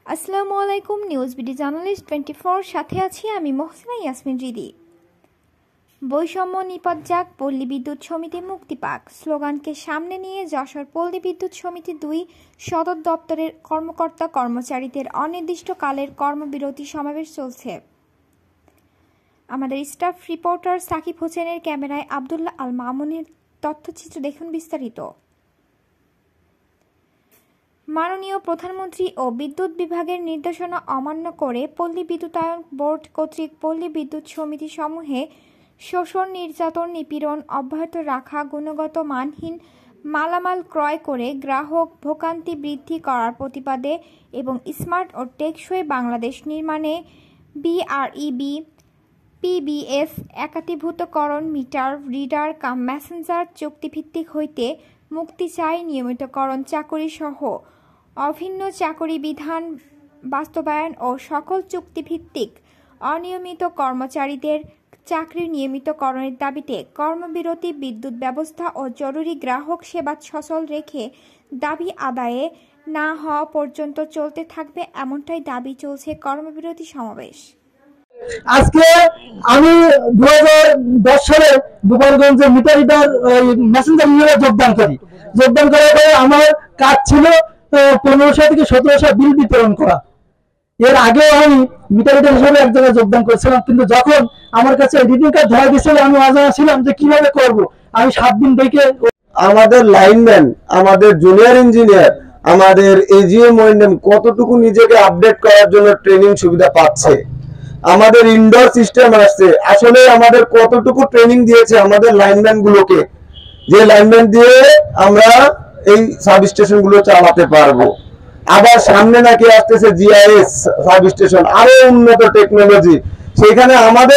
আসসালামু আলাইকুম। News BD journalist 24 সাথে আছি আমি মহসিনা ইয়াসমিন রিদি। বৈষম্য নিপাত যাক, পল্লী বিদ্যুৎ সমিতি মুক্তি পাক স্লোগানকে সামনে নিয়ে যশোর পল্লী বিদ্যুৎ সমিতি 2 সদর দপ্তরের কর্মকর্তা কর্মচারীদের অনির্দিষ্টকালের কর্মবিরতি সমাবেশ চলছে। আমাদের স্টাফ রিপোর্টার সাকিব হোসেনের ক্যামেরায় আব্দুল্লাহ আল মামুনের তথ্যচিত্র দেখুন বিস্তারিত। মাননীয় প্রধানমন্ত্রী ও বিদ্যুৎ বিভাগের নির্দেশনা অমান্য করে পল্লী বিদ্যুতায়ন বোর্ড কর্তৃক পল্লী বিদ্যুৎ সমিতি সমূহে শোষণ, নির্যাতন, নিপীড়ন অব্যাহত রাখা, গুণগত মানহীন মালামাল ক্রয় করে গ্রাহক ভোগান্তি বৃদ্ধি করার প্রতিবাদে এবং স্মার্ট ও টেকসই বাংলাদেশ নির্মাণে বিআরইবি পিবিএস একাতীভূতকরণ মিটার রিডার কাম মেসেঞ্জার চুক্তিভিত্তিক হইতে মুক্তি চাই, নিয়মিতকরণ চাকরি সহ অভিন্ন চাকরি বিধান বাস্তবায়ন ও সকল চুক্তিভিত্তিক অনিয়মিত কর্মচারীদের চাকরি নিয়মিতকরণের দাবিতে কর্মবিরতি, বিদ্যুৎ ব্যবস্থা ও জরুরি গ্রাহক সেবা সচল রেখে দাবি আদায়ে না হওয়া পর্যন্ত চলতে থাকবে, এমনটাই দাবি চলছে কর্মবিরতি সমাবেশ। আজকে আমি 2010 সালে গোপালগঞ্জে মিটার রিডার মেসেঞ্জার ইউনিয়নে যোগদান করার পরে আমার কাজ ছিল 1500 থেকে 1700 বিল বিতরণ করা। এর আগে আমি মিটার রিডার হিসেবে এক জায়গায় যোগদান করেছিলাম, কিন্তু যখন আমার কাছে রিডিং কার্ড ধরা গেছিল আমি অজানা ছিলাম যে কিভাবে করব। আমি 7 দিন থেকে আমাদের লাইনম্যান, আমাদের জুনিয়র ইঞ্জিনিয়ার, আমাদের এজিএম ওয়েন্ডেম কতটুকু নিজেকে আপডেট করার জন্য ট্রেনিং সুবিধা পাচ্ছে, আমাদের ইনডোর সিস্টেম আসছে, আসলে আমাদের কতটুকু ট্রেনিং দিয়েছে আমাদের লাইনম্যান গুলোকে, যে লাইনম্যান দিয়ে আমরা এই সাব স্টেশন গুলো চালাতে পারবো। আবার সামনে নাকি আসতেছে জিআইএস সাব স্টেশন, আরো উন্নত টেকনোলজি, সেখানে আমাদের